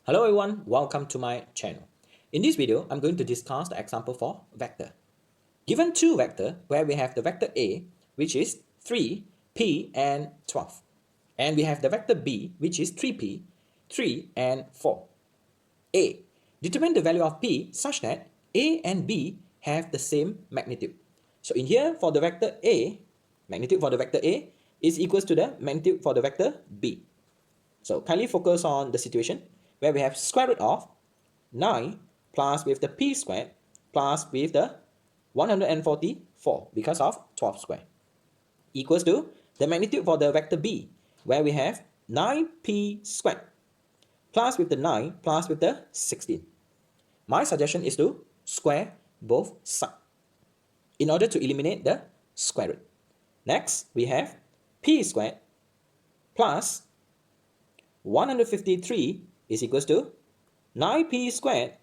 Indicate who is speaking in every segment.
Speaker 1: Hello everyone, welcome to my channel. In this video, I'm going to discuss the example for vector. Given two vectors where we have the vector A, which is 3, P and 12. And we have the vector B, which is 3P, 3 and 4. A. Determine the value of P such that A and B have the same magnitude. So in here, for the vector A, magnitude for the vector A is equals to the magnitude for the vector B. So kindly focus on the situation where we have square root of 9 plus with the P squared plus with the 144 because of 12 square equals to the magnitude for the vector B where we have 9P squared plus with the 9 plus with the 16. My suggestion is to square both sides in order to eliminate the square root. Next, we have P squared plus 153 is equals to 9P squared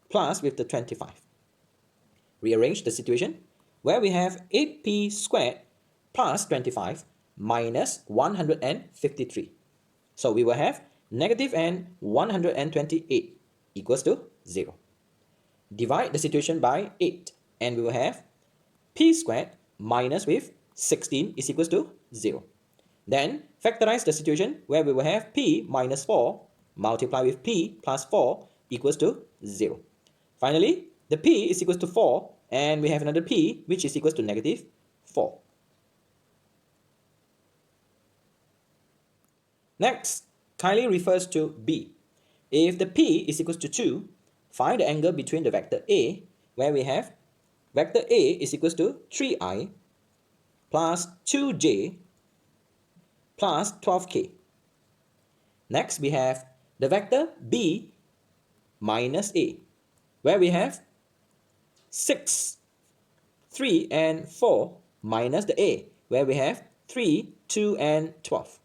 Speaker 1: plus with the 25. Rearrange the situation where we have 8P squared plus 25 minus 153. So we will have negative and 128 equals to 0. Divide the situation by 8 and we will have P squared minus with 16 is equals to 0. Then factorize the situation where we will have P minus 4 multiply with P plus 4 equals to 0. Finally, the P is equals to 4 and we have another P which is equals to negative 4. Next, kindly refers to B. If the P is equals to 2, find the angle between the vector A where we have vector A is equals to 3i plus 2j plus 12k. Next, we have the vector B minus A, where we have 6, 3 and 4 minus the A, where we have 3, 2 and 12.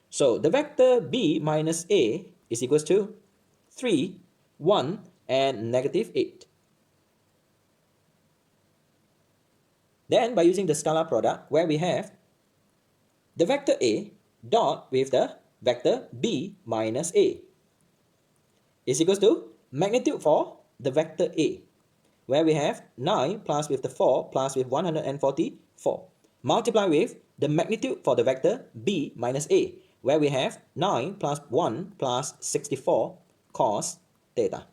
Speaker 1: So the vector B minus A is equals to 3, 1 and negative 8. Then by using the scalar product, where we have the vector A dot with the vector B minus A is equals to magnitude for the vector A, where we have 9 plus with the 4 plus with 144, multiply with the magnitude for the vector B minus A, where we have 9 plus 1 plus 64 cos theta.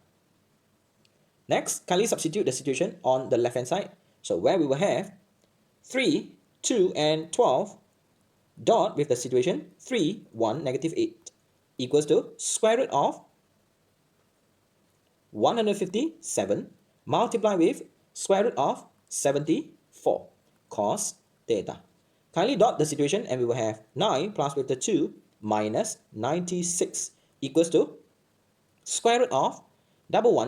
Speaker 1: Next, kindly substitute the situation on the left hand side. So where we will have 3, 2 and 12 dot with the situation 3, 1, negative 8 equals to square root of 157 multiply with square root of 74 cos theta. Kindly dot the situation and we will have 9 plus with the 2 minus 96 equals to square root of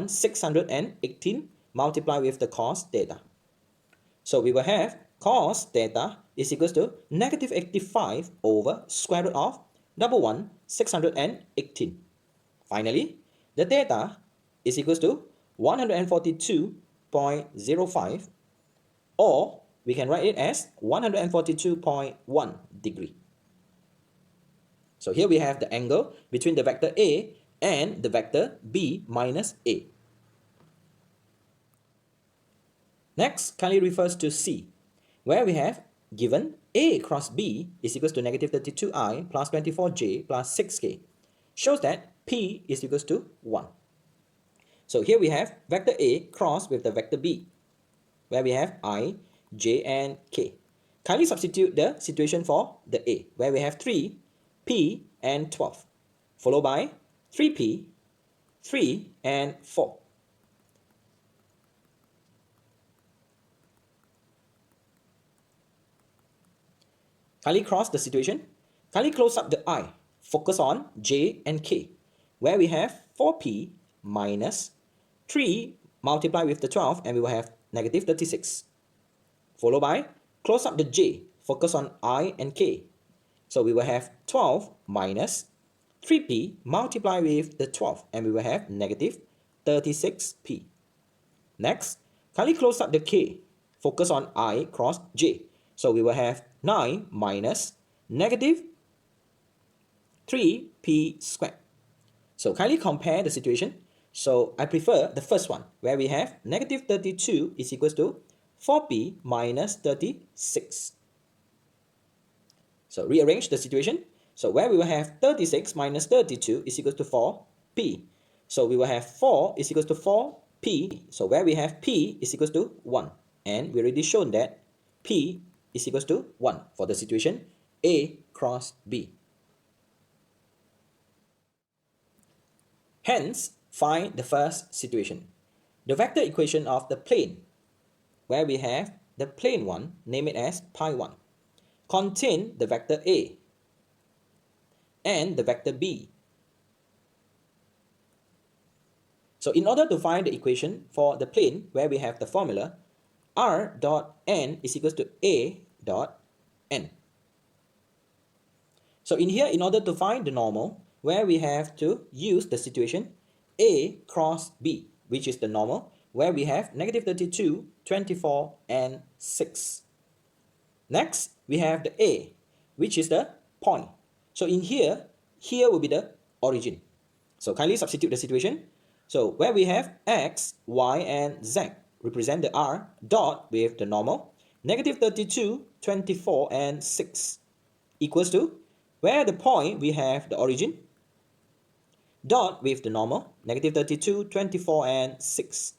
Speaker 1: 618 multiply with the cos theta. So we will have cos theta is equals to negative 85 over square root of 618. Finally, the theta is equals to 142.05, or we can write it as 142.1 degree. So here we have the angle between the vector A and the vector B minus A. Next, kindly refers to C, where we have given A cross B is equals to negative 32i plus 24j plus 6k, shows that P is equals to 1. So here we have vector A cross with the vector B, where we have I, j and k. Kindly substitute the situation for the A, where we have 3, P and 12, followed by 3P, 3 and 4. Kindly cross the situation. Kindly close up the I. Focus on J and K, where we have 4P minus 3 multiply with the 12 and we will have negative 36. Followed by close up the J. Focus on I and K. So we will have 12 minus 3P multiply with the 12 and we will have negative 36P. Next, kindly close up the K. Focus on I cross J. So we will have 9 minus negative 3P squared. So kindly compare the situation. So I prefer the first one, where we have negative 32 is equals to 4p minus 36. So rearrange the situation. So where we will have 36 minus 32 is equals to 4p. So we will have 4 is equals to 4p. So where we have p is equals to 1. And we already shown that p is equals to 1 for the situation A cross B. Hence, find the first situation. The vector equation of the plane, where we have the plane 1, name it as pi 1, contain the vector A and the vector B. So in order to find the equation for the plane, where we have the formula r dot n is equals to A dot n. So in here, in order to find the normal, where we have to use the situation A cross B, which is the normal, where we have negative 32, 24, and 6. Next, we have the A, which is the point. So in here will be the origin. So kindly substitute the situation. So where we have x, y, and z represent the r dot with the normal, negative 32, 24, and 6 equals to, where the point we have the origin, dot with the normal, negative 32, 24, and 6.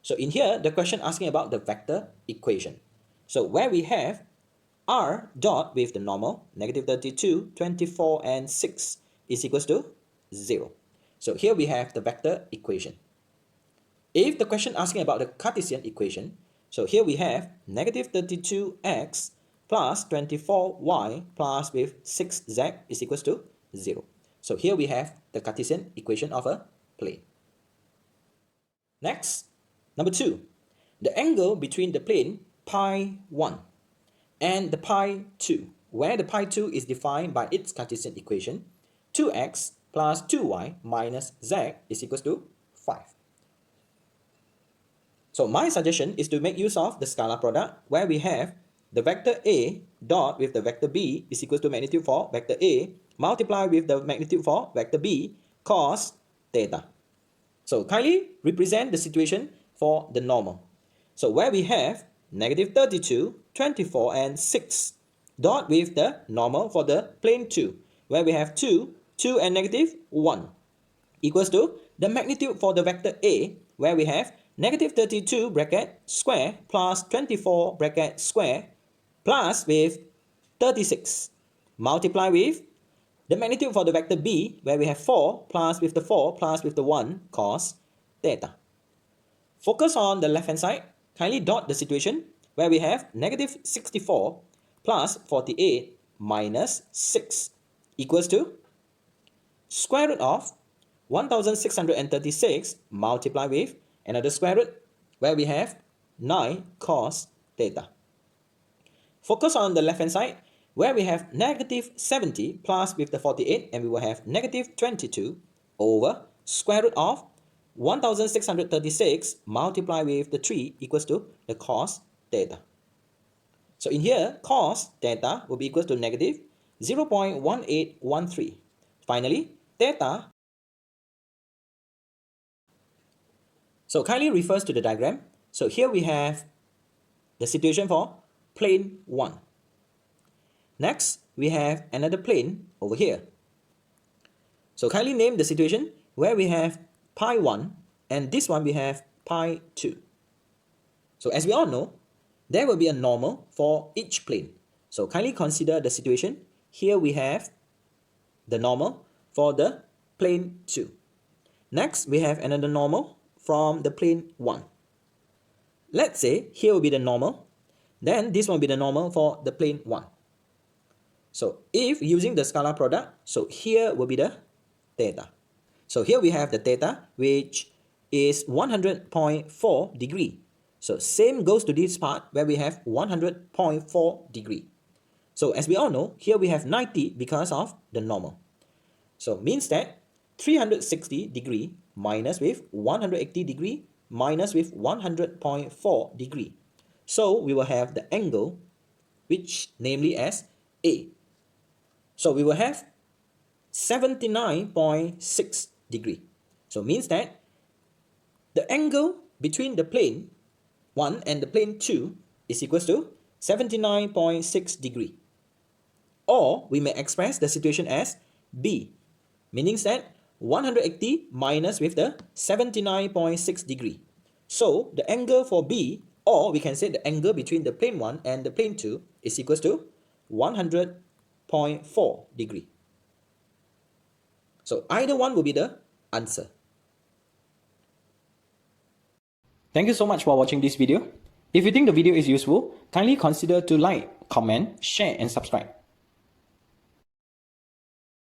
Speaker 1: So in here, the question asking about the vector equation. So where we have r dot with the normal, negative 32, 24, and 6 is equals to 0. So here we have the vector equation. If the question asking about the Cartesian equation, so here we have negative 32x plus 24y plus with 6z is equals to 0. So here we have the Cartesian equation of a plane. Next, number 2, the angle between the plane pi 1 and the pi 2, where the pi 2 is defined by its Cartesian equation, 2x plus 2y minus z is equals to 5. So my suggestion is to make use of the scalar product, where we have the vector A dot with the vector B is equals to magnitude for vector A multiplied with the magnitude for vector B cos theta. So kindly represent the situation for the normal. So where we have negative 32, 24, and 6 dot with the normal for the plane 2, where we have 2, 2, and negative 1 equals to the magnitude for the vector A, where we have negative 32 bracket square plus 24 bracket square plus with 36 multiply with the magnitude for the vector B, where we have 4 plus with the 4 plus with the 1 cos theta. Focus on the left hand side. Kindly dot the situation where we have negative 64 plus 48 minus 6 equals to square root of 1636 multiplied with another square root, where we have 9 cos theta. Focus on the left hand side, where we have negative 70 plus with the 48, and we will have negative 22 over square root of 1636 multiplied with the 3 equals to the cos theta. So in here, cos theta will be equals to negative 0.1813. Finally, theta. So kindly refers to the diagram. So here we have the situation for plane 1. Next, we have another plane over here. So kindly name the situation where we have pi 1 and this one we have pi 2. So as we all know, there will be a normal for each plane. So kindly consider the situation. Here we have the normal for the plane 2. Next, we have another normal from the plane 1. Let's say here will be the normal. Then this will be the normal for the plane 1. So if using the scalar product, so here will be the theta. So here we have the theta, which is 100.4 degree. So same goes to this part where we have 100.4 degree. So as we all know, here we have 90 because of the normal. So means that 360 degree minus with 180 degree minus with 100.4 degree. So we will have the angle, which namely as A. So we will have 79.6 degree. So means that the angle between the plane 1 and the plane 2 is equals to 79.6 degree. Or we may express the situation as B, meaning that 180 minus with the 79.6 degree. So the angle for B, or we can say the angle between the plane 1 and the plane 2 is equals to 100.4 degree. So either one will be the answer. Thank you so much for watching this video. If you think the video is useful, kindly consider to like, comment, share and subscribe.